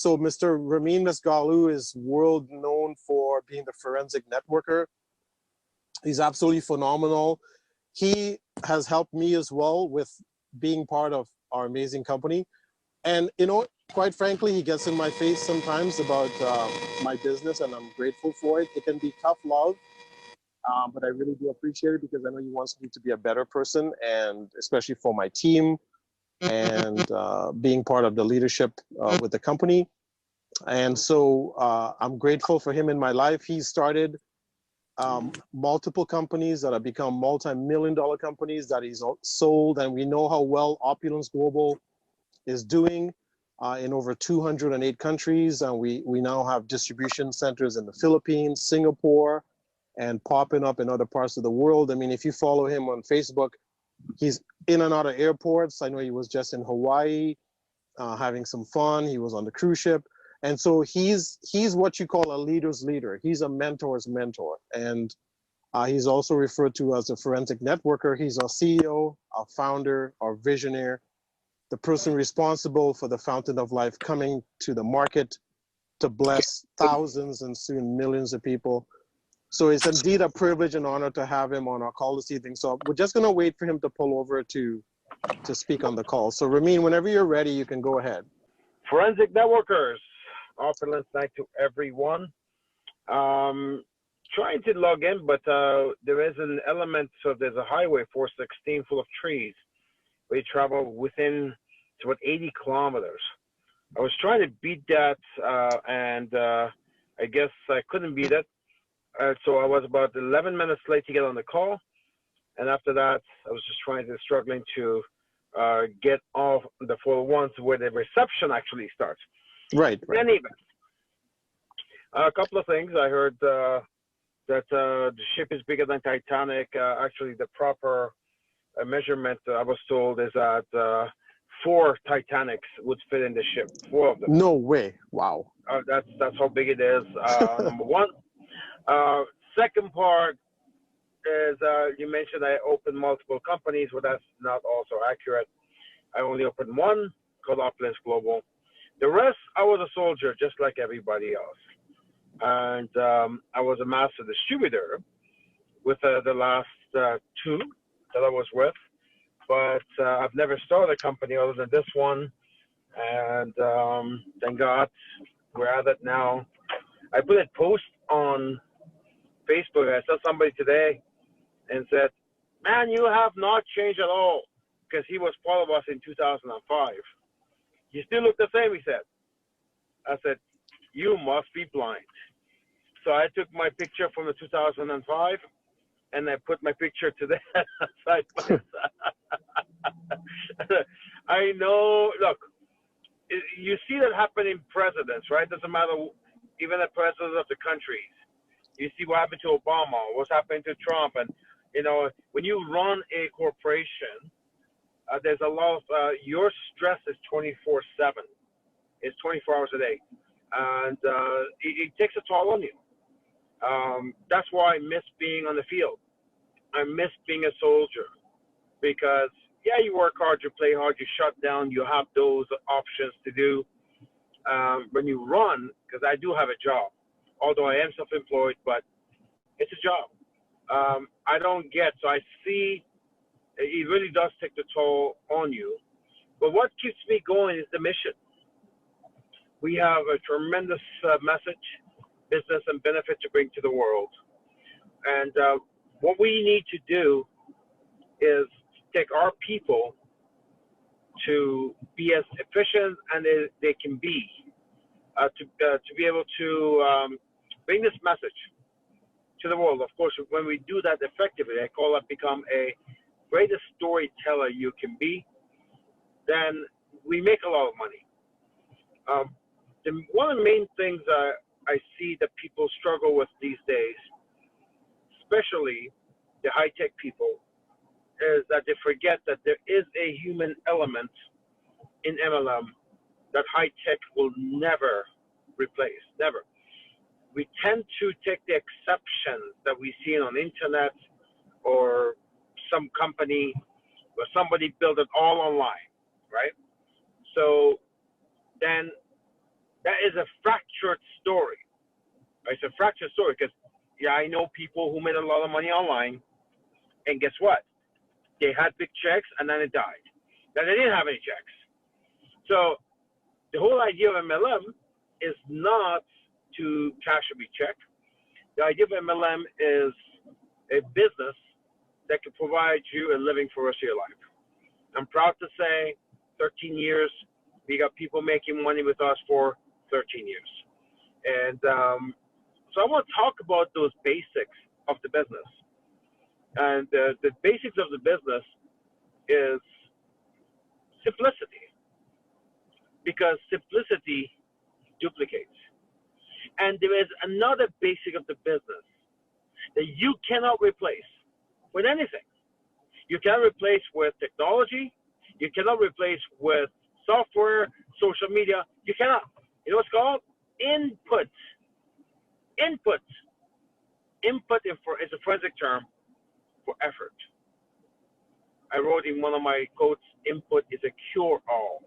So Mr. Ramin Mesgarlou is world known for being the forensic networker. He's absolutely phenomenal. He has helped me as well with being part of our amazing company. And, you know, quite frankly, he gets in my face sometimes about my business, and I'm grateful for it. It can be tough love, but I really do appreciate it because I know he wants me to be a better person, and especially for my team and being part of the leadership with the company. And so I'm grateful for him in my life. He started multiple companies that have become multi-million-dollar companies that he's sold, and we know how well Opulence Global is doing in over 208 countries, and we now have distribution centers in the Philippines, Singapore, and popping up in other parts of the world. I mean, if you follow him on Facebook, he's in and out of airports. I know he was just in Hawaii having some fun. He was on the cruise ship. And so he's what you call a leader's leader. He's a mentor's mentor. And he's also referred to as a forensic networker. He's our CEO, our founder, our visionary, the person responsible for the Fountain of Life coming to the market to bless thousands and soon millions of people. So it's indeed a privilege and honor to have him on our call this evening. So we're just going to wait for him to pull over to speak on the call. So Ramin, whenever you're ready, you can go ahead. Forensic networkers, Opulence night to everyone. Trying to log in, but there is an element. So there's a highway 416 full of trees. We travel within, it's about 80 kilometers. I was trying to beat that, and I guess I couldn't beat it. So I was about 11 minutes late to get on the call. And after that, I was just struggling to get off the 401s where the reception actually starts. Right. Anyway, a couple of things. I heard that the ship is bigger than Titanic. Actually, the proper measurement, I was told, is that 4 Titanics would fit in the ship. 4 of them. No way. Wow. That's how big it is. Number one. Second part is you mentioned I opened multiple companies. Well, that's not also accurate. I only opened one called Opulence Global. The rest, I was a soldier just like everybody else. And I was a master distributor with the last 2 that I was with. But I've never started a company other than this one. And thank God we're at it now. I put a post on Facebook. I saw somebody today and said, man, you have not changed at all, because he was part of us in 2005. You still look the same, he said. I said, you must be blind. So I took my picture from the 2005 and I put my picture today side by side. I know, look, you see that happen in presidents, right? Doesn't matter, even the presidents of the countries. You see what happened to Obama, what's happening to Trump. And, you know, when you run a corporation, there's a lot of, your stress is 24/7. It's 24 hours a day. And it takes a toll on you. That's why I miss being on the field. I miss being a soldier because, yeah, you work hard, you play hard, you shut down, you have those options to do. When you run, because I do have a job, although I am self-employed, but it's a job. I don't get, so I see it really does take the toll on you. But what keeps me going is the mission. We have a tremendous message, business and benefit to bring to the world. And what we need to do is take our people to be as efficient as they can be, to be able to bring this message to the world. Of course, when we do that effectively, I call it become a greatest storyteller you can be, then we make a lot of money. One of the main things I see that people struggle with these days, especially the high-tech people, is that they forget that there is a human element in MLM that high-tech will never replace, never. We tend to take the exceptions that we see on the internet or some company where somebody built it all online, right? So then That is a fractured story. It's a fractured story because, yeah, I know people who made a lot of money online, and guess what? They had big checks, and then it died. Then they didn't have any checks. So the whole idea of MLM is not to cash a big check. The idea of MLM is a business that can provide you a living for the rest of your life. I'm proud to say 13 years, we got people making money with us for 13 years. And so I want to talk about those basics of the business. And the basics of the business is simplicity, because simplicity duplicates. And there is another basic of the business that you cannot replace with anything. You cannot replace with technology. You cannot replace with software, social media. You cannot. You know what's called? Input. Input. Input is a forensic term for effort. I wrote in one of my quotes, input is a cure-all.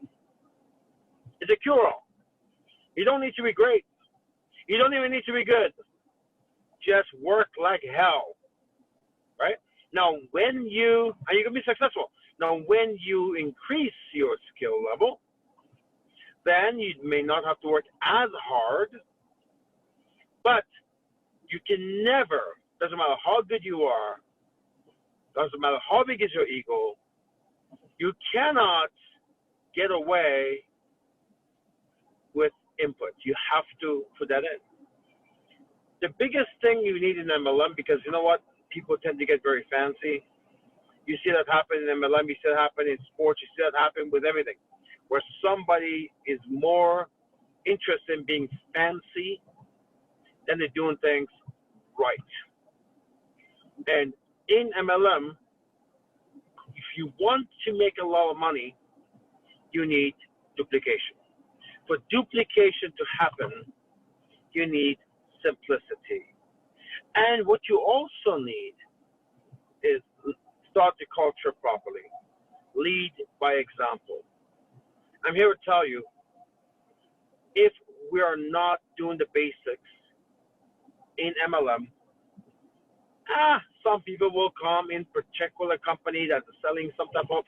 It's a cure-all. You don't need to be great. You don't even need to be good. Just work like hell, right? Now, and you're going to be successful. Now, when you increase your skill level, then you may not have to work as hard, but you can never, doesn't matter how good you are, doesn't matter how big is your ego, you cannot get away with input. You have to put that in. The biggest thing you need in MLM, because you know what? People tend to get very fancy. You see that happen in MLM, you see that happen in sports, you see that happen with everything, where somebody is more interested in being fancy than they're doing things right. And in MLM, if you want to make a lot of money, you need duplication. For duplication to happen, you need simplicity. And what you also need is start the culture properly. Lead by example. I'm here to tell you, if we are not doing the basics in MLM, some people will come in particular company that is selling some type of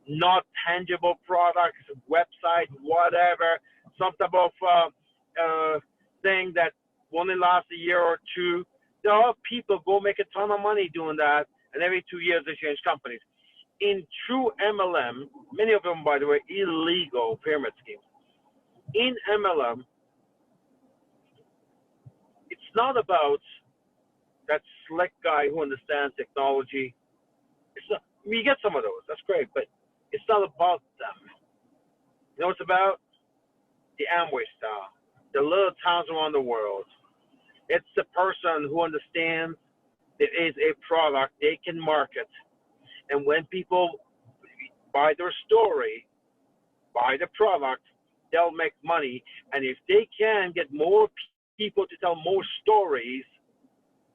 not tangible products, website, whatever, some type of thing that only lasts a year or two. There are people go make a ton of money doing that, and every 2 years they change companies. In true MLM, many of them, by the way, illegal pyramid schemes. In MLM, it's not about that slick guy who understands technology. It's not, we get some of those, that's great, but it's not about them. You know what it's about? The Amway style, the little towns around the world. It's the person who understands there is a product they can market. And when people buy their story, buy the product, they'll make money. And if they can get more people to tell more stories,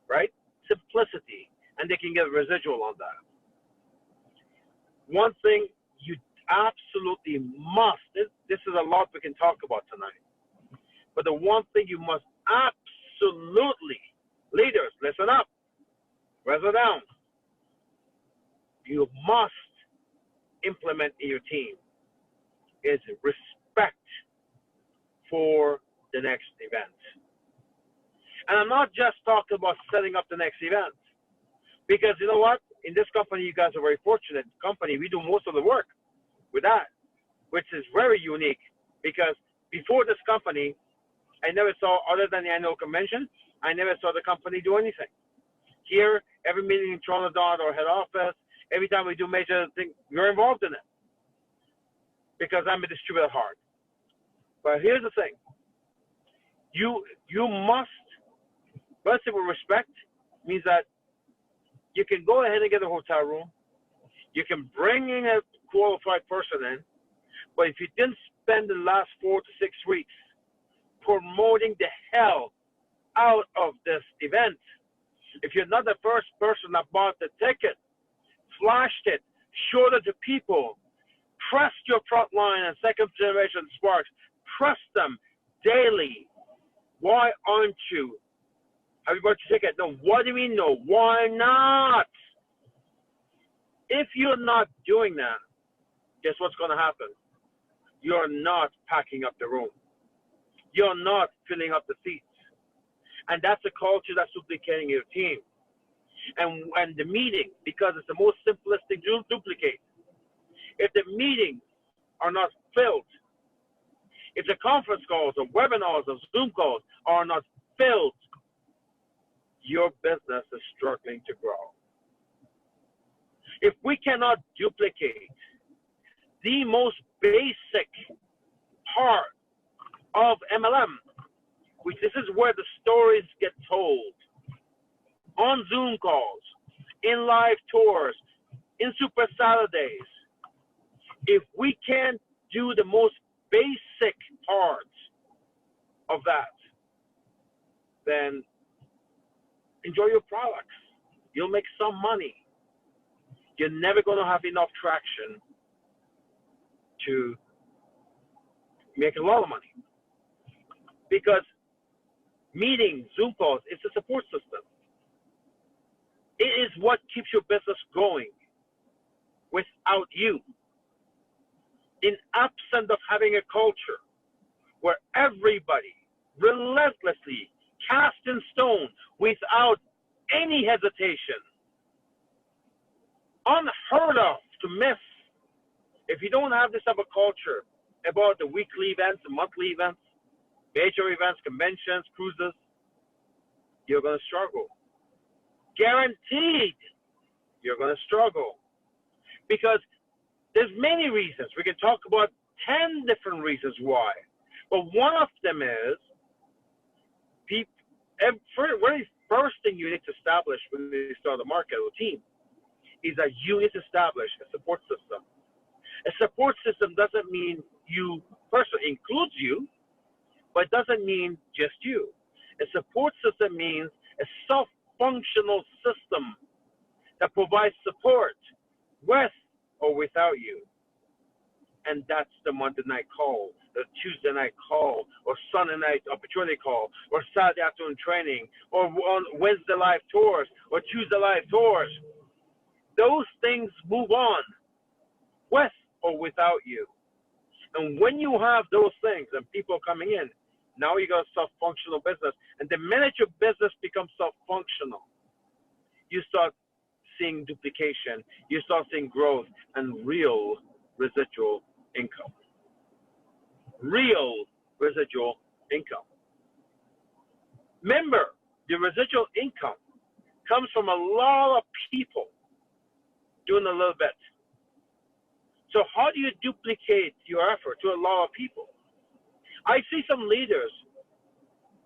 right? Simplicity. And they can get a residual on that. One thing you absolutely must, this is a lot we can talk about tonight, but the one thing you must absolutely, leaders, listen up, wrestle down, you must implement in your team is respect for the next event. And I'm not just talking about setting up the next event, because you know what? In this company, you guys are very fortunate company. We do most of the work with that, which is very unique, because before this company, I never saw, other than the annual convention, I never saw the company do anything. Here, every meeting in Toronto, or head office, every time we do major thing, you're involved in it, because I'm a distributor at heart. But here's the thing. You must, first of all, respect means that you can go ahead and get a hotel room. You can bring in a qualified person in, but if you didn't spend the last 4 to 6 weeks promoting the hell out of this event, if you're not the first person that bought the ticket, flashed it, showed it to people, pressed your front line and second generation sparks, pressed them, daily. Why aren't you? Have you bought your ticket? No. What do you mean no? Why not? If you're not doing that, guess what's going to happen? You're not packing up the room. You're not filling up the seats. And that's a culture that's duplicating your team. And the meeting, because it's the most simplistic to duplicate. If the meetings are not filled, if the conference calls or webinars or Zoom calls are not filled, your business is struggling to grow. If we cannot duplicate the most basic part of MLM, which this is where the stories get told, on Zoom calls, in live tours, in Super Saturdays, if we can't do the most basic parts of that, then enjoy your products. You'll make some money. You're never going to have enough traction to make a lot of money. Because meetings, Zoom calls, it's a support system. It is what keeps your business going without you. In absence of having a culture where everybody relentlessly cast in stone without any hesitation, unheard of to miss. If you don't have this type of culture about the weekly events, the monthly events, major events, conventions, cruises, you're going to struggle. Guaranteed, you're going to struggle. Because there's many reasons. We can talk about 10 different reasons why. But one of them is, very first thing you need to establish when you start a market or team is that you need to establish a support system. A support system doesn't mean you personally includes you, but it doesn't mean just you. A support system means a self-functional system that provides support with or without you. And that's the Monday night call, the Tuesday night call, or Sunday night opportunity call, or Saturday afternoon training, or on Wednesday live tours, or Tuesday live tours. Those things move on with or without you. And when you have those things and people coming in, now you got a self-functional business. And the minute your business becomes self-functional, you start seeing duplication, you start seeing growth and real residual income. Real residual income. Remember, the residual income comes from a lot of people doing a little bit. So how do you duplicate your effort to a lot of people? I see some leaders,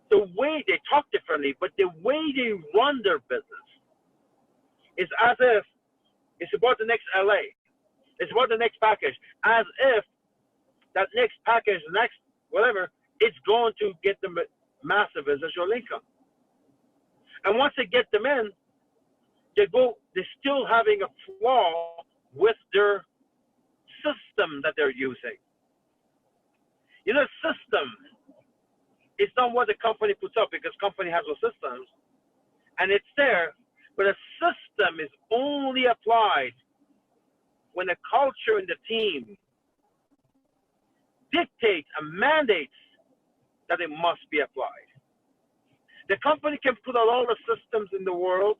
the way they talk differently, but the way they run their business is as if it's about the next LA. It's about the next package. As if that next package, next whatever, it's going to get them massive residual income. And once they get them in, they're still having a flaw with their system that they're using. You know, system is not what the company puts up, because company has those systems and it's there, but a system is only applied when the culture in the team dictates and mandates that it must be applied. The company can put out all the systems in the world.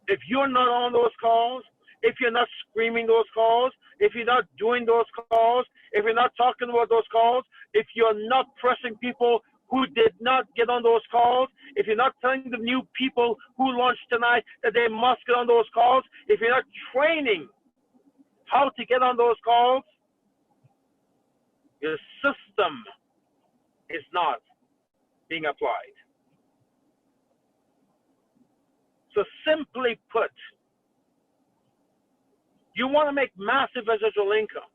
If you're not on those calls, if you're not screaming those calls, if you're not doing those calls, if you're not talking about those calls, if you're not pressing people who did not get on those calls, if you're not telling the new people who launched tonight that they must get on those calls, if you're not training how to get on those calls, your system is not being applied. So simply put, you want to make massive residual income.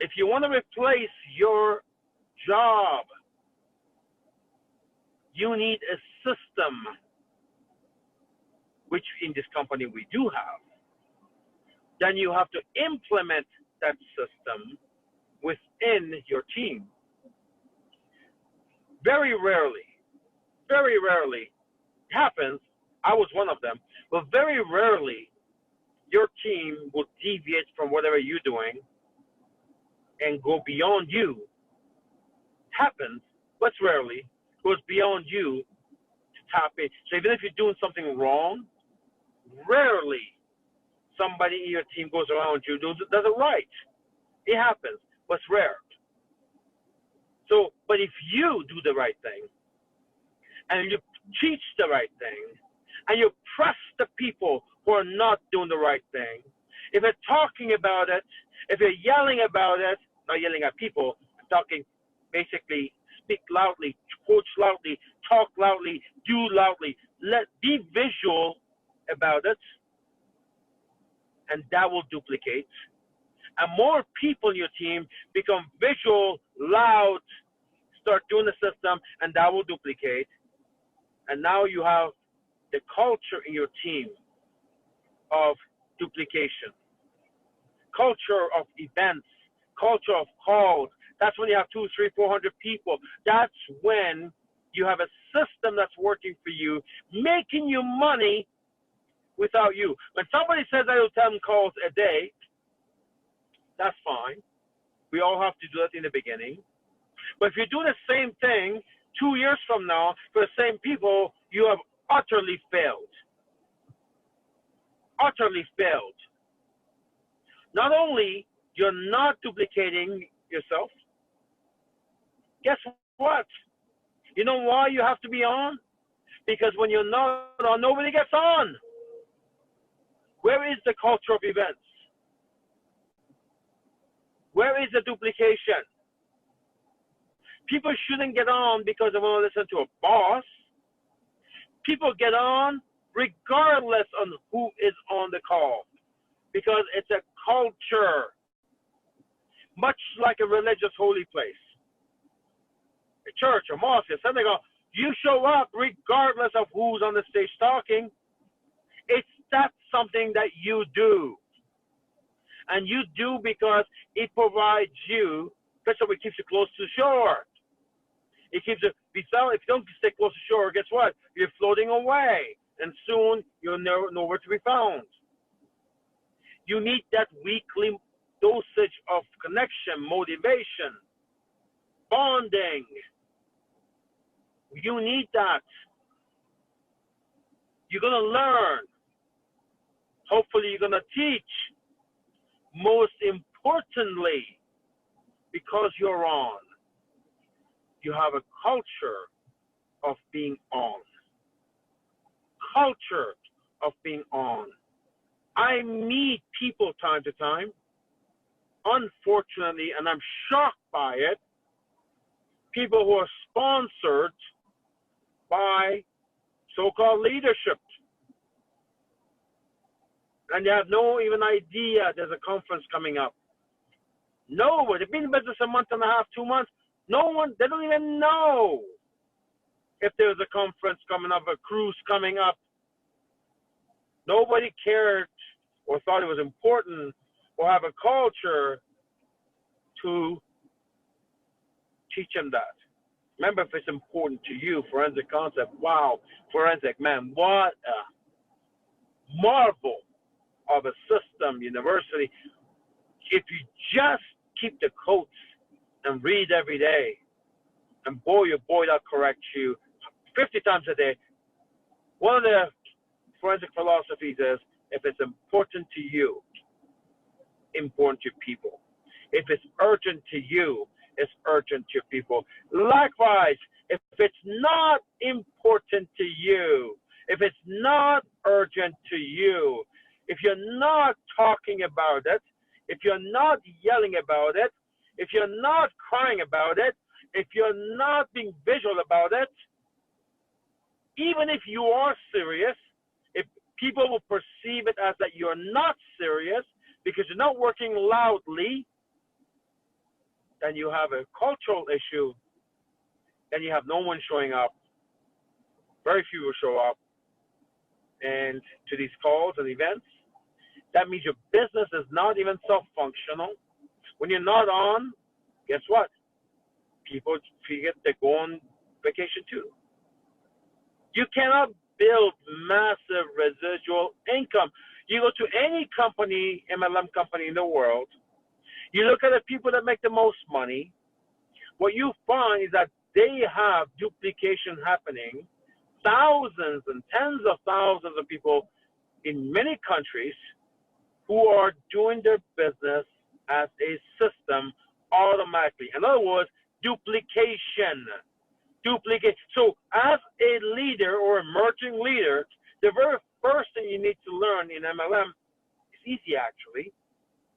If you want to replace your job, you need a system, which in this company we do have. Then you have to implement that system within your team. very rarely happens. I was one of them, but very rarely your team will deviate from whatever you're doing and go beyond you. Happens, but rarely goes beyond you to tap in. So even if you're doing something wrong, rarely somebody in your team goes around you does it right. It happens, but it's rare. So, but if you do the right thing and you teach the right thing and you press the people who are not doing the right thing, if you're talking about it, if you're yelling about it, not yelling at people, talking, basically speak loudly, coach loudly, talk loudly, do loudly, be visual about it, and that will duplicate. And more people in your team become visual, loud, start doing the system, and that will duplicate. And now you have the culture in your team of duplication, culture of events, culture of calls. That's when you have 200, 300, 400 people. That's when you have a system that's working for you, making you money without you. When somebody says I do 10 calls a day, that's fine. We all have to do that in the beginning. But if you do the same thing 2 years from now for the same people, you have utterly failed. Utterly failed. Not only you're not duplicating yourself, guess what? You know why you have to be on? Because when you're not on, nobody gets on. Where is the culture of events? Where is the duplication? People shouldn't get on because they want to listen to a boss. People get on regardless on who is on the call, because it's a culture, much like a religious holy place. A church, a mosque, a synagogue, you show up regardless of who's on the stage talking. That's something that you do. And you do because it provides you, first of all, it keeps you close to shore. It keeps you, if you don't stay close to shore, guess what? You're floating away, and soon you're nowhere to be found. You need that weekly dosage of connection, motivation, bonding. You need that. You're going to learn. Hopefully you're going to teach. Most importantly, because you're on, you have a culture of being on. Culture of being on. I meet people time to time, unfortunately, and I'm shocked by it, people who are sponsored by so-called leadership. And they have no even idea there's a conference coming up. No, they've been in business a month and a half, 2 months. No one, they don't even know if there's a conference coming up, a cruise coming up. Nobody cared or thought it was important or have a culture to teach them that. Remember, if it's important to you, forensic concept, wow, forensic, man, what a marvel of a system, university. If you just keep the quotes and read every day, and boy, that corrects you 50 times a day. One of the forensic philosophies is, if it's important to you, important to people. If it's urgent to you, it's urgent to people. Likewise, if it's not important to you, if it's not urgent to you, if you're not talking about it, if you're not yelling about it, if you're not crying about it, if you're not being visual about it, even if you are serious, if people will perceive it as that you're not serious because you're not working loudly, then you have a cultural issue, and you have no one showing up. Very few will show up and to these calls and events. That means your business is not even self-functional. When you're not on, guess what? People forget they're going duplication too. You cannot build massive residual income. You go to any company, MLM company in the world, you look at the people that make the most money, what you find is that they have duplication happening. Thousands and tens of thousands of people in many countries who are doing their business as a system automatically. In other words, duplication. So as a leader or emerging leader, the very first thing you need to learn in MLM is easy actually,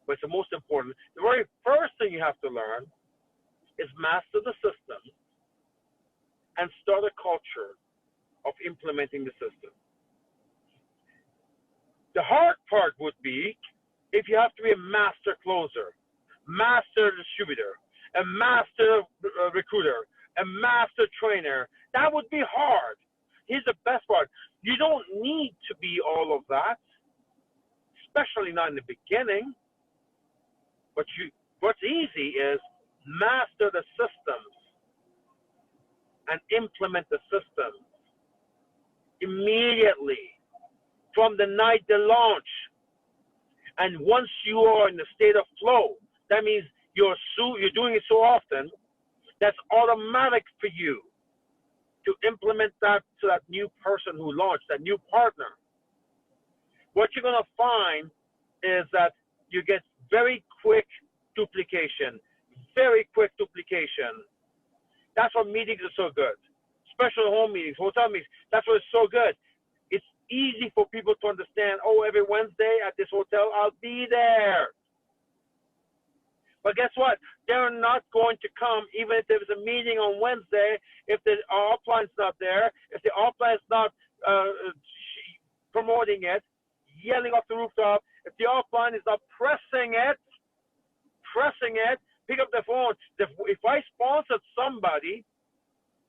but it's the most important. The very first thing you have to learn is master the system and start a culture of implementing the system. The hard part would be if you have to be a master closer, master distributor, a master recruiter, a master trainer. That would be hard. Here's the best part. You don't need to be all of that, especially not in the beginning. What's easy is master the systems and implement the systems immediately from the night they launch. And once you are in the state of flow, that means you're doing it so often, that's automatic for you to implement that to that new person who launched, that new partner. What you're going to find is that you get very quick duplication, very quick duplication. That's why meetings are so good. Special home meetings, hotel meetings, that's why it's so good. It's easy for people to understand, oh, every Wednesday at this hotel, I'll be there. But guess what? They're not going to come even if there's a meeting on Wednesday, if the upline's not there, if the upline's not promoting it, yelling off the rooftop, if the upline is not pressing it, pick up the phone. If I sponsored somebody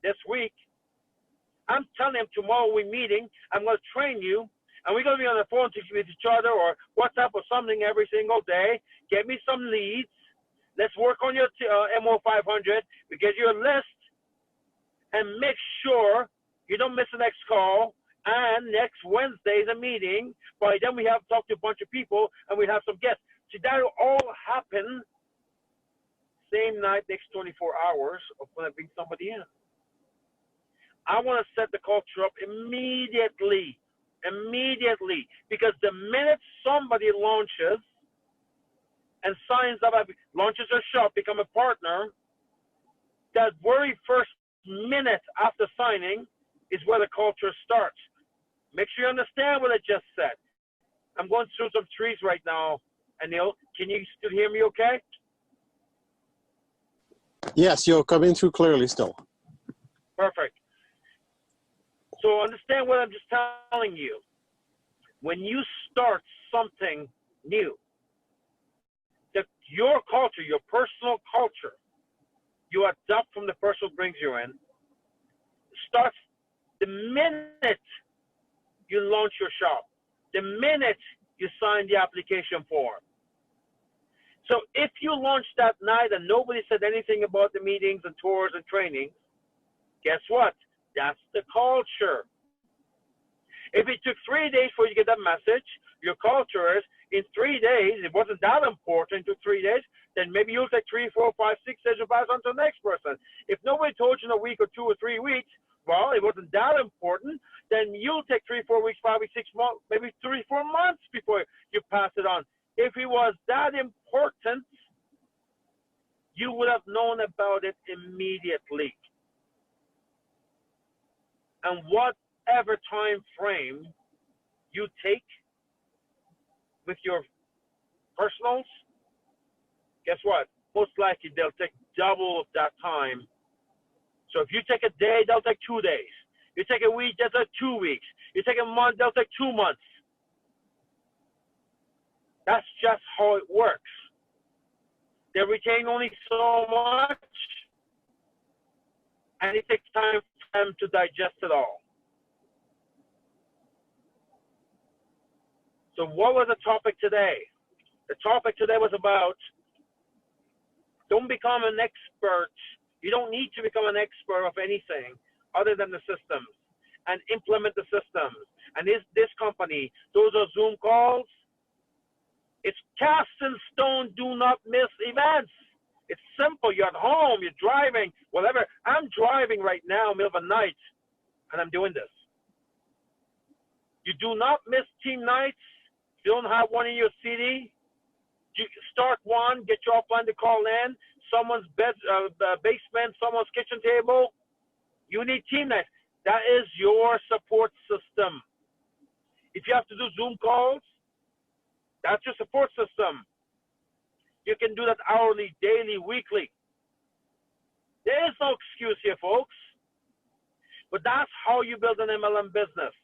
this week, I'm telling them tomorrow we're meeting, I'm going to train you, and we're going to be on the phone with each other or WhatsApp or something every single day. Get me some leads. Let's work on your MO 500. We get you a list and make sure you don't miss the next call. And next Wednesday is a meeting. By then we have talked to a bunch of people and we have some guests. See, that will all happen same night, next 24 hours of when I bring somebody in. I want to set the culture up immediately, because the minute somebody launches and signs up, launches a shop, become a partner, that very first minute after signing is where the culture starts. Make sure you understand what I just said. I'm going through some trees right now, Anil. Can you still hear me okay? Yes, you're coming through clearly still. Perfect. So understand what I'm just telling you. When you start something new, your culture, your personal culture, you adopt from the person who brings you in, starts the minute you launch your shop, the minute you sign the application form. So if you launch that night and nobody said anything about the meetings and tours and training, guess what? That's the culture. If it took 3 days for you to get that message, your culture is in 3 days, it wasn't that important to 3 days, then maybe you'll take 3, 4, 5, 6 days to pass on to the next person. If nobody told you in a week or 2 or 3 weeks, well, it wasn't that important, then you'll take 3, 4 weeks, 5 weeks, 6 months, maybe 3, 4 months before you pass it on. If it was that important, you would have known about it immediately. And whatever time frame you take with your personals, guess what? Most likely they'll take double of that time. So if you take a day, they'll take 2 days. You take a week, they'll take 2 weeks. You take a month, they'll take 2 months. That's just how it works. They retain only so much, and it takes time for them to digest it all. So what was the topic today? The topic today was about don't become an expert. You don't need to become an expert of anything other than the systems and implement the systems. And this company, those are Zoom calls. It's cast in stone, do not miss events. It's simple. You're at home, you're driving, whatever. I'm driving right now, middle of the night, and I'm doing this. You do not miss team nights. If you don't have one in your city, you start one, get your offline to call in, someone's basement, someone's kitchen table. You need team nights. That is your support system. If you have to do Zoom calls, that's your support system. You can do that hourly, daily, weekly. There is no excuse here, folks. But that's how you build an MLM business.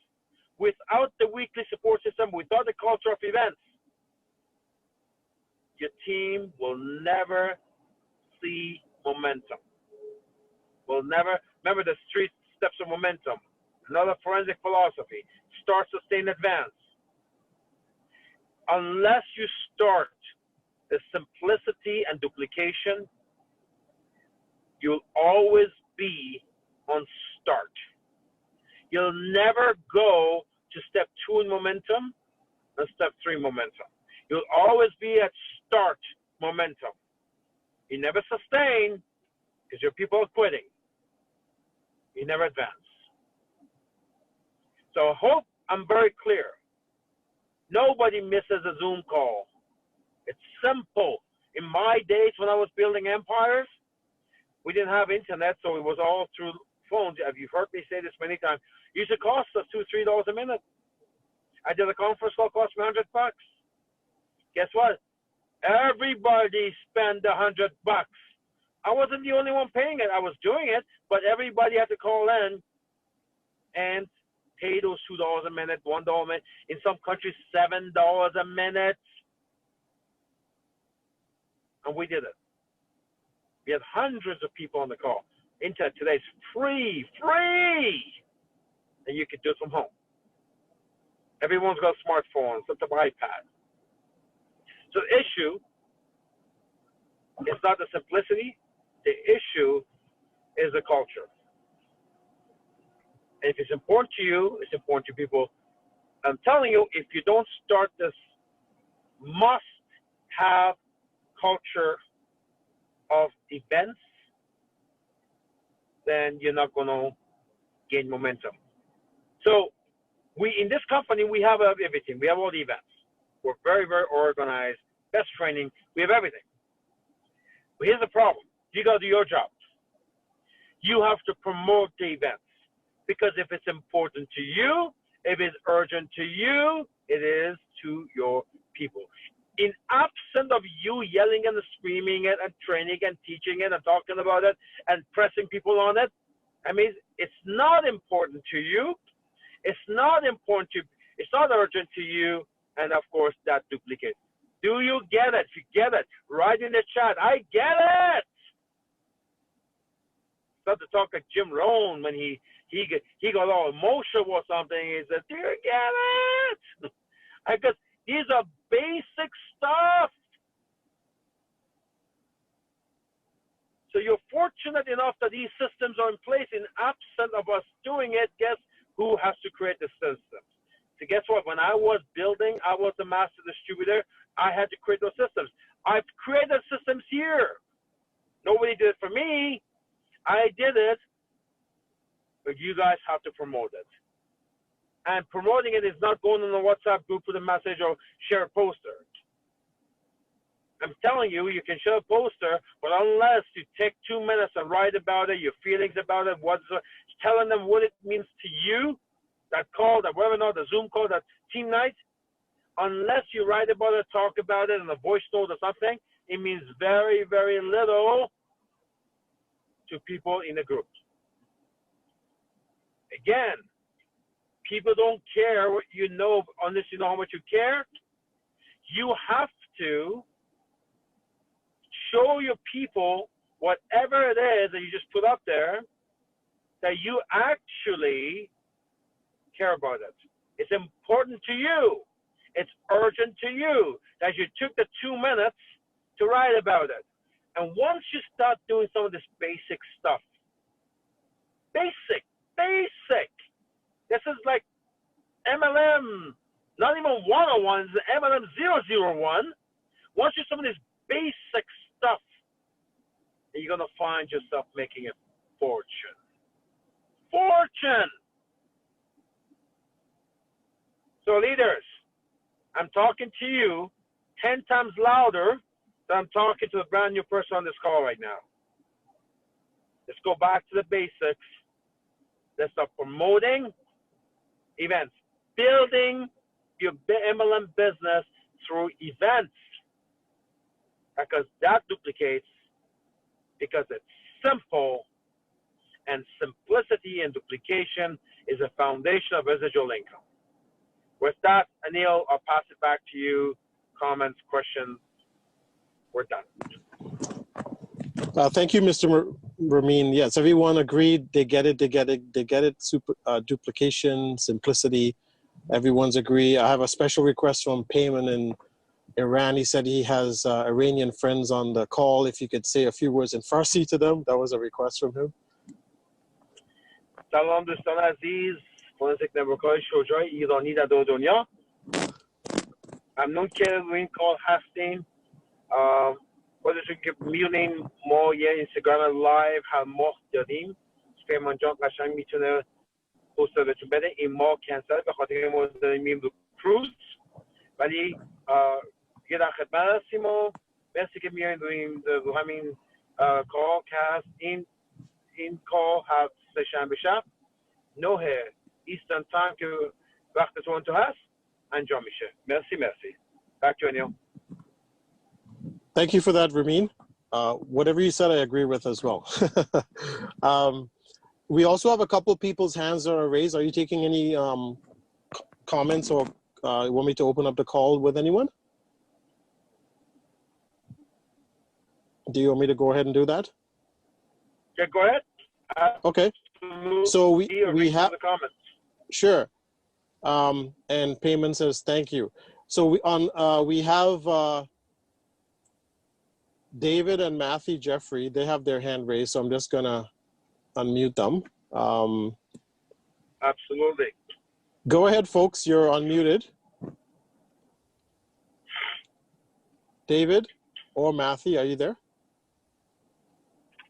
Without the weekly support system, without the culture of events, your team will never see momentum. Will never. Remember the 3 steps of momentum. Another forensic philosophy. Start, sustain, advance. Unless you start the simplicity and duplication, you'll always be on start. You'll never go to step 2 in momentum and step 3 momentum. You'll always be at start momentum. You never sustain because your people are quitting. You never advance. So I hope I'm very clear. Nobody misses a Zoom call. It's simple. In my days when I was building empires, we didn't have internet, so it was all through phones. You've heard me say this many times. It used to cost us $2, $3 a minute. I did a conference call, cost me $100. Guess what? Everybody spent $100. I wasn't the only one paying it. I was doing it, but everybody had to call in and pay those $2 a minute, $1 a minute. In some countries, $7 a minute. And we did it. We had hundreds of people on the call. Internet today is free. And you can do it from home. Everyone's got a smartphone, some type of iPad. So the issue is not the simplicity. The issue is the culture. And if it's important to you, it's important to people. I'm telling you, if you don't start this must-have culture of events, then you're not going to gain momentum. So in this company, we have everything. We have all the events. We're very, very organized, best training. We have everything. But here's the problem. You got to do your job. You have to promote the events. Because if it's important to you, if it's urgent to you, it is to your people. In absence of you yelling and screaming it and training and teaching it and talking about it and pressing people on it, I mean, it's not important to you. It's not important to, it's not urgent to you. And of course, that duplicates. Do you get it? If you get it, write in the chat, I get it. Start to talk like Jim Rohn when he got all emotional or something. He said, do you get it? Because these are basic stuff. So you're fortunate enough that these systems are in place. In absence of us doing it, guess who has to create the systems? So guess what? When I was building, I was the master distributor. I had to create those systems. I've created systems here. Nobody did it for me. I did it, but you guys have to promote it. And promoting it is not going in a WhatsApp group with a message or share a poster. I'm telling you, you can share a poster, but unless you take 2 minutes and write about it, your feelings about it, telling them what it means to you, that call, that webinar, the Zoom call, that team night, unless you write about it, talk about it in a voice note or something, it means very, very little to people in the group. Again, people don't care what you know unless you know how much you care. You have to show your people whatever it is that you just put up there, that you actually care about it. It's important to you. It's urgent to you that you took the 2 minutes to write about it. And once you start doing some of this basic stuff, basic, basic. This is like MLM, not even 101, it's MLM 001. Once you some of this basic stuff, you're going to find yourself making a fortune. Fortune! So leaders, I'm talking to you 10 times louder than I'm talking to the brand new person on this call right now. Let's go back to the basics. Let's start promoting events, building your MLM business through events, because that duplicates, because it's simple, and simplicity and duplication is a foundation of residual income. With that, Anil, I'll pass it back to you. Comments, questions, we're done. Thank you, Mr. Ramin. Yes, everyone agreed. They get it. They get it. They get it. Duplication, simplicity. Everyone's agree. I have a special request from Payman in Iran. He said he has Iranian friends on the call. If you could say a few words in Farsi to them, that was a request from him. سلام دوستان عزیز، فونسک نبرکای شجاع ایرانی در دور دنیا. ممنون که روی این کار هستین. خودتون که میدونین ما یه اینستاگرام لایو هر ماه داریم. پیمان جان قشنگ میتونه پست بهتون بده. این ماه کنسل به خاطر که ما داریم میریم رو کروز، ولی دیگه در خدمت هستیم و مرسی که میایین رو همین کار که هست. این کار هر سه شنبه شب 9 ایسترن تایم که وقت تورنتو هست انجام میشه. مرسی. Back to you. Thank you for that, Ramin. Whatever you said, I agree with as well. We also have a couple people's hands that are raised. Are you taking any comments or want me to open up the call with anyone? Do you want me to go ahead and do that? Yeah, go ahead. Okay. So we have the comments. Sure. And Payman says thank you. So we have David and Matthew Jeffrey. They have their hand raised, so I'm just gonna unmute them. Absolutely. Go ahead, folks. You're unmuted. David or Matthew, are you there?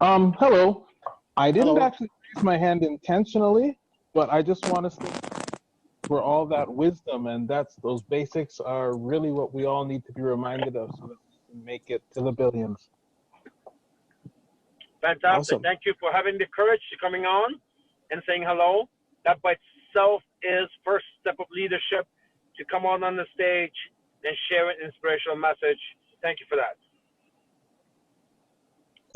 Hello. I didn't Hello. actually raise my hand intentionally, but I just want to say for all that wisdom, and those basics are really what we all need to be reminded of so that we can make it to the billions. Fantastic. Awesome. Thank you for having the courage to coming on and saying hello. That by itself is first step of leadership, to come on the stage and share an inspirational message. Thank you for that.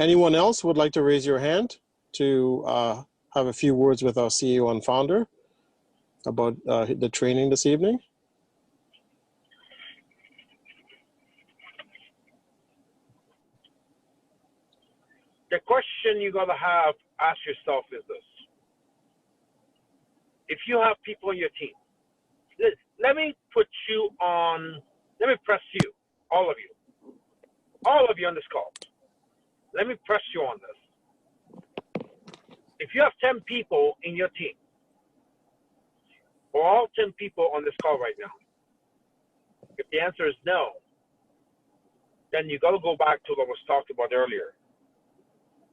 Anyone else would like to raise your hand to have a few words with our CEO and founder about the training this evening? The question you got to ask yourself is this. If you have people on your team, let me press you, all of you on this call. Let me press you on this. If you have 10 people in your team, or all 10 people on this call right now, if the answer is no, then you got to go back to what was talked about earlier.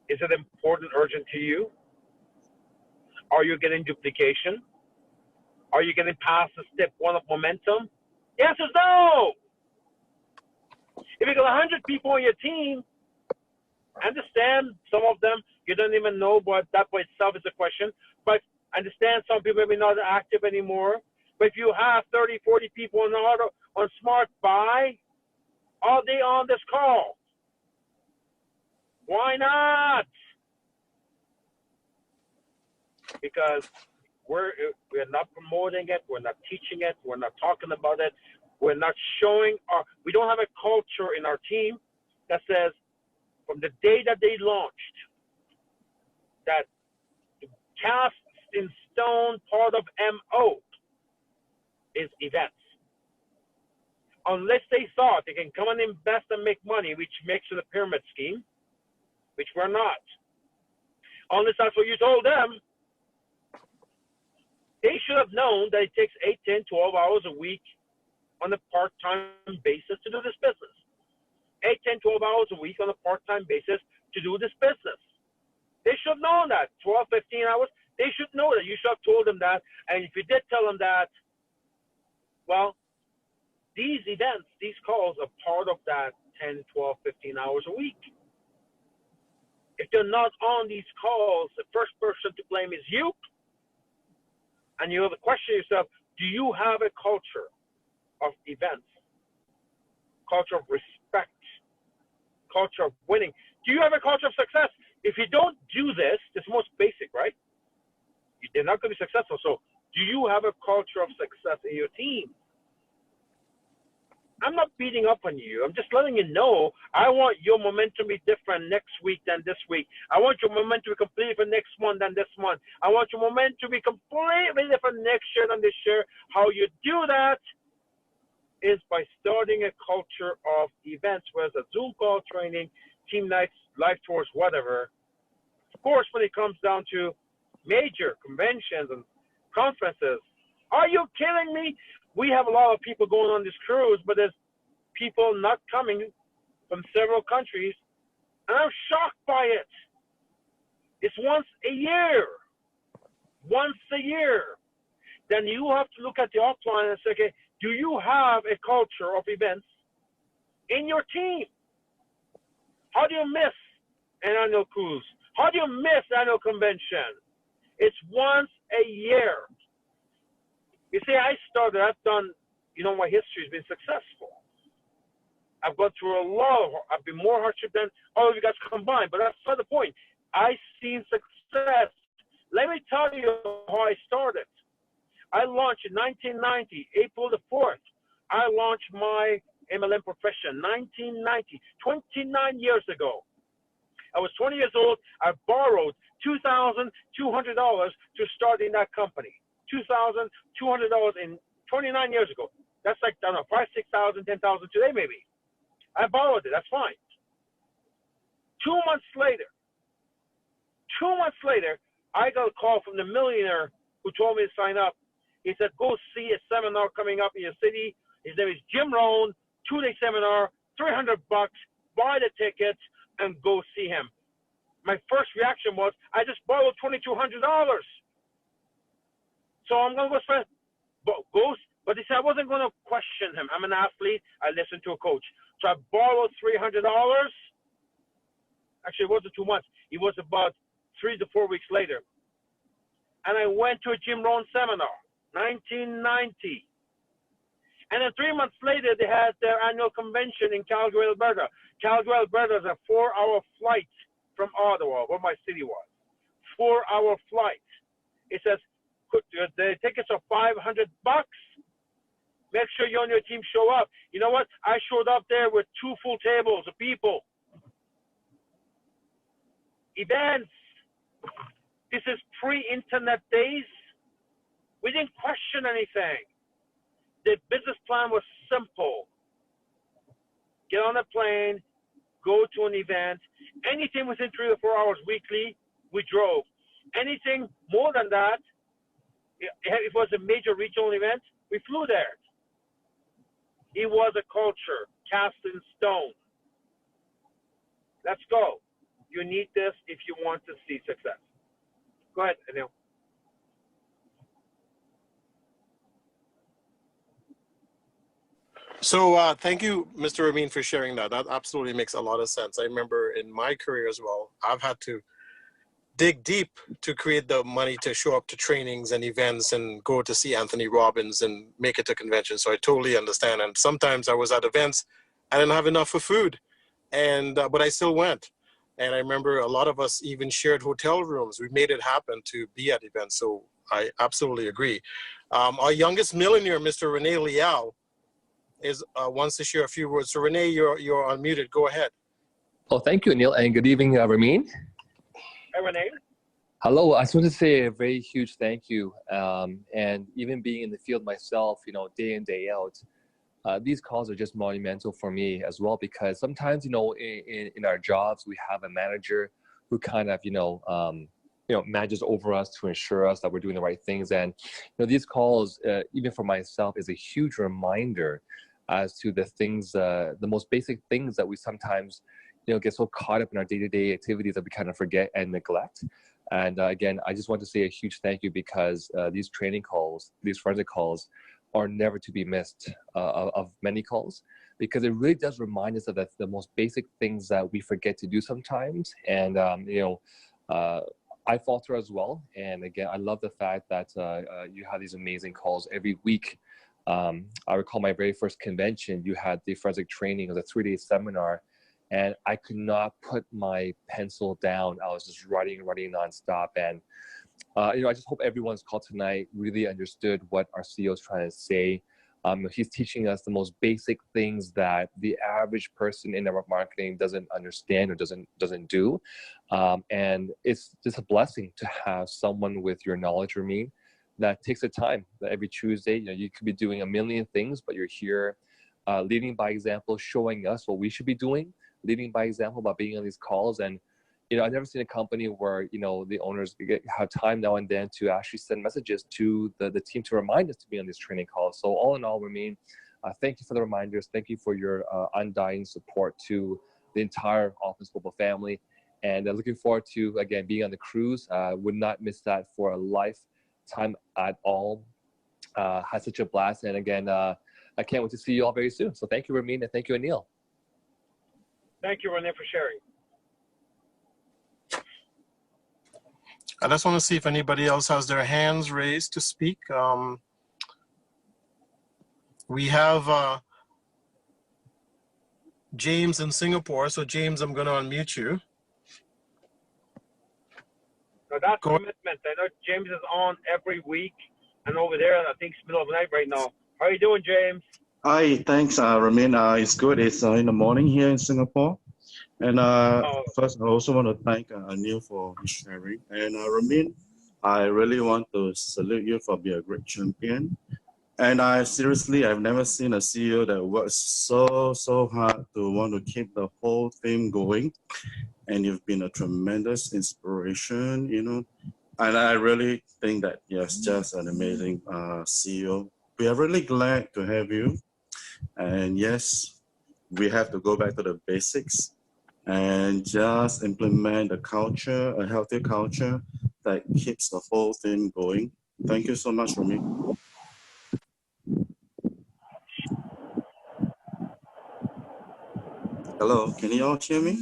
Is it important, urgent to you? Are you getting duplication? Are you getting past the step 1 of momentum? The answer is no. If you got 100 people on your team, understand some of them you don't even know, but that by itself is a question. But understand some people maybe not active anymore. But if you have 30, 40 people on Smart Buy, are they on this call? Why not? Because we're not promoting it, we're not teaching it, we're not talking about it, we're not showing we don't have a culture in our team that says from the day that they launched that the cast in stone part of MO is events. Unless they thought they can come and invest and make money, which makes it a pyramid scheme, which we're not. Unless that's what you told them, They should have known that it takes 8, 10, 12 hours a week on a part-time basis to do this business. 8, 10, 12 hours a week on a part-time basis to do this business. They should have known that. 12, 15 hours. They should know that. You should have told them that. And if you did tell them that, well, these events, these calls are part of that 10, 12, 15 hours a week. If they're not on these calls, the first person to blame is you. And you have to question yourself, do you have a culture of events, culture of respect, culture of winning? Do you have a culture of success? If you don't do this, it's most basic, right? They're not going to be successful. So do you have a culture of success in your team? I'm not beating up on you. I'm just letting you know I want your momentum to be different next week than this week. I want your momentum to be completely different next month than this month. I want your momentum to be completely different next year than this year. How you do that is by starting a culture of events, whether it's a Zoom call, training, team nights, live tours, whatever. Of course, when it comes down to major conventions and conferences, are you kidding me? We have a lot of people going on this cruise, but there's people not coming from several countries, and I'm shocked by it. It's once a year. Once a year. Then you have to look at the offline and say, okay, do you have a culture of events in your team? How do you miss an annual cruise? How do you miss annual convention? It's once a year. You see, I've done, my history has been successful. I've gone through I've been more hardship than all of you guys combined, but that's not the point. I've seen success. Let me tell you how I started. I launched in 1990, April the 4th. I launched my MLM profession, 1990, 29 years ago. I was 20 years old. I borrowed $2,200 to start in that company. $2,200 in 29 years ago. That's like, I don't know, 5,000, 6,000, 10,000 today maybe. I borrowed it. That's fine. 2 months later, I got a call from the millionaire who told me to sign up. He said, go see a seminar coming up in your city. His name is Jim Rohn, 2-day seminar, $300, buy the tickets and go see him. My first reaction was, I just borrowed $2,200. So I'm going to go spend, but he said I wasn't going to question him. I'm an athlete. I listen to a coach. So I borrowed $300. Actually, it wasn't 2 months. It was about 3 to 4 weeks later. And I went to a Jim Rohn seminar, 1990. And then 3 months later, they had their annual convention in Calgary, Alberta. Calgary, Alberta is a 4-hour flight from Ottawa, where my city was. 4-hour flight. It says, the tickets are $500. Make sure you and your team show up. You know what? I showed up there with 2 full tables of people. Events. This is pre-internet days. We didn't question anything. The business plan was simple. Get on a plane, go to an event. Anything within 3 or 4 hours weekly, we drove. Anything more than that, if it was a major regional event, we flew there. It was a culture cast in stone. Let's go. You need this if you want to see success. Go ahead, Anil. So thank you, Mr. Ramin, for sharing that. That absolutely makes a lot of sense. I remember in my career as well, I've had to dig deep to create the money to show up to trainings and events and go to see Anthony Robbins and make it to conventions. So I totally understand. And sometimes I was at events, I didn't have enough for food, but I still went. And I remember a lot of us even shared hotel rooms. We made it happen to be at events. So I absolutely agree. Our youngest millionaire, Mr. Rene Liao, wants to share a few words. So Rene, you're unmuted. Go ahead. Oh, thank you, Neil, and good evening, Ramin. Hey, Rene. Hello, I just want to say a very huge thank you. And even being in the field myself, day in, day out, these calls are just monumental for me as well, because sometimes, in our jobs, we have a manager who kind of, manages over us to ensure us that we're doing the right things. And these calls, even for myself, is a huge reminder as to the things, the most basic things that we sometimes get so caught up in our day-to-day activities that we kind of forget and neglect. And again, I just want to say a huge thank you, because these training calls, these forensic calls, are never to be missed of many calls, because it really does remind us of the most basic things that we forget to do sometimes. And I falter as well. And again, I love the fact that you have these amazing calls every week. I recall my very first convention, you had the forensic training. It was a 3-day seminar, and I could not put my pencil down. I was just writing nonstop. And I just hope everyone's call tonight really understood what our CEO is trying to say. He's teaching us the most basic things that the average person in network marketing doesn't understand or doesn't do. And it's just a blessing to have someone with your knowledge, Ramin, that takes the time. That every Tuesday, you could be doing a million things, but you're here leading by example, showing us what we should be doing, leading by example by being on these calls. And I've never seen a company where, the owners have time now and then to actually send messages to the team to remind us to be on these training calls. So all in all, Ramin, thank you for the reminders. Thank you for your undying support to the entire Opulence Global family. And looking forward to, again, being on the cruise. Would not miss that for a lifetime at all. Had such a blast. And again, I can't wait to see you all very soon. So thank you, Ramin, and thank you, Anil. Thank you, Renee, for sharing. I just want to see if anybody else has their hands raised to speak. We have James in Singapore. So James, I'm going to unmute you. Now that's commitment. I know James is on every week, and over there, I think it's middle of the night right now. How are you doing, James? Hi, thanks, Ramin. It's good. It's in the morning here in Singapore. And first, I also want to thank Anil for his sharing. And Ramin, I really want to salute you for being a great champion. And I've never seen a CEO that works so hard to want to keep the whole thing going. And you've been a tremendous inspiration, And I really think that you're just an amazing CEO. We are really glad to have you. And yes, we have to go back to the basics and just implement a culture, a healthy culture that keeps the whole thing going. Thank you so much, Ramin. Hello, can you all hear me?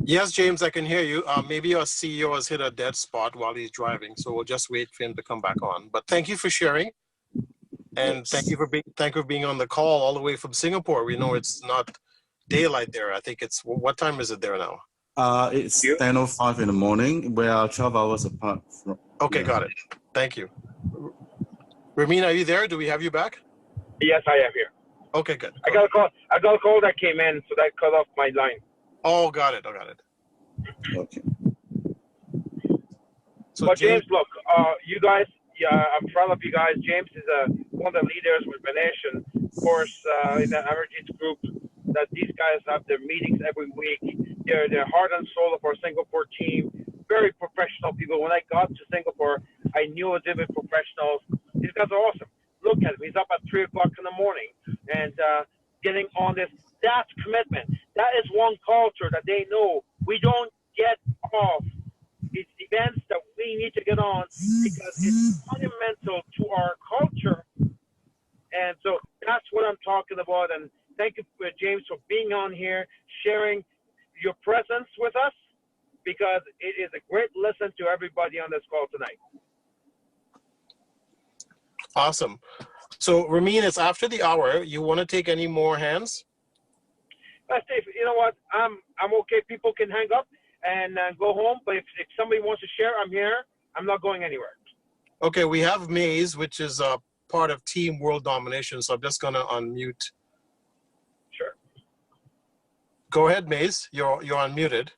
Yes, James, I can hear you. Maybe our CEO has hit a dead spot while he's driving, so we'll just wait for him to come back on. But thank you for sharing, and Yes. thank you for being on the call all the way from Singapore. We know it's not daylight there. I think it's, what time is it there now? It's 10:05 in the morning. We are 12 hours apart from. Okay, got it. Thank you. Ramin, are you there? Do we have you back? Yes, I am here. Okay, good. I got a call that came in, so that cut off my line. Oh, got it. Okay. So But James, look, you guys, I'm proud of you guys. James is one of the leaders with Ganesh, and of course, in the Emergence group, that these guys have their meetings every week. They're heart and soul of our Singapore team. Very professional people. When I got to Singapore, I knew a different professionals. These guys are awesome. Look at him. He's up at 3 o'clock in the morning and getting on this. That's commitment. That is one culture that they know we don't get off. It's events that we need to get on because it's fundamental to our culture. And so that's what I'm talking about. And thank you, James, for being on here, sharing your presence with us, because it is a great listen to everybody on this call tonight. awesome. So Ramin, it's after the hour. You want to take any more hands? Steve, you know what? I'm okay. People can hang up and go home. But if somebody wants to share, I'm here. I'm not going anywhere. Okay, we have Maze, which is part of Team World Domination. So I'm just gonna unmute. Sure. Go ahead, Maze. You're unmuted.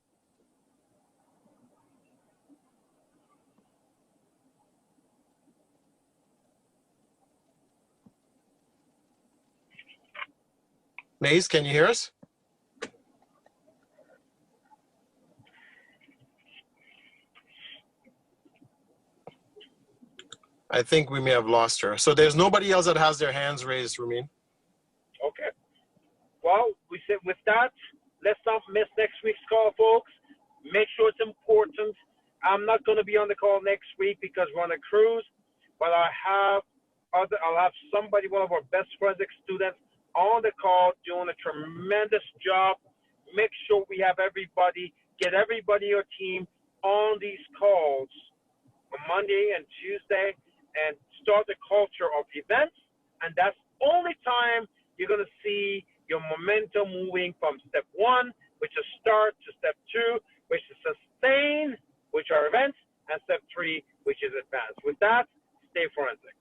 Maze, can you hear us? I think we may have lost her. So there's nobody else that has their hands raised, Ramin. Okay. Well, we said with that, let's not miss next week's call, folks. Make sure it's important. I'm not going to be on the call next week because we're on a cruise, but I'll have somebody, one of our best forensic students, on the call doing a tremendous job. Make sure we have everybody, get everybody in your team on these calls on Monday and Tuesday and start the culture of events. And that's the only time you're going to see your momentum moving from step 1, which is start, to step 2, which is sustain, which are events, and step 3, which is advance. With that, stay forensic.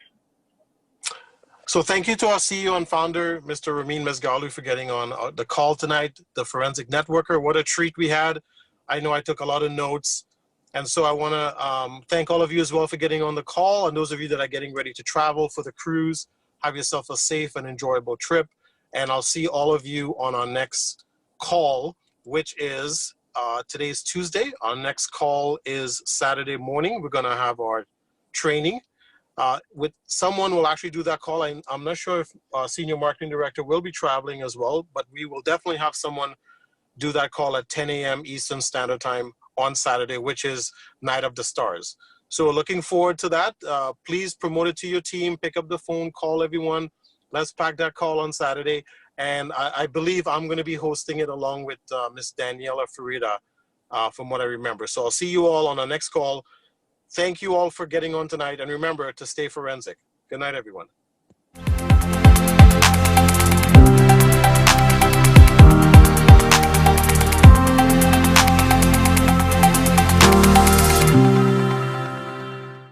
So thank you to our CEO and founder, Mr. Ramin Mesgarlou, for getting on the call tonight, the Forensic Networker. What a treat we had. I know I took a lot of notes. And so I want to thank all of you as well for getting on the call, and those of you that are getting ready to travel for the cruise. Have yourself a safe and enjoyable trip. And I'll see all of you on our next call, which is today's Tuesday. Our next call is Saturday morning. We're going to have our training. With someone will actually do that call. I'm not sure if Senior Marketing Director will be traveling as well, but we will definitely have someone do that call at 10 a.m. Eastern Standard Time on Saturday, which is Night of the Stars. So we're looking forward to that. Please promote it to your team, pick up the phone, call everyone. Let's pack that call on Saturday. And I believe I'm going to be hosting it along with Miss Daniela Farida, from what I remember. So I'll see you all on our next call. Thank you all for getting on tonight. And remember to stay forensic. Good night, everyone.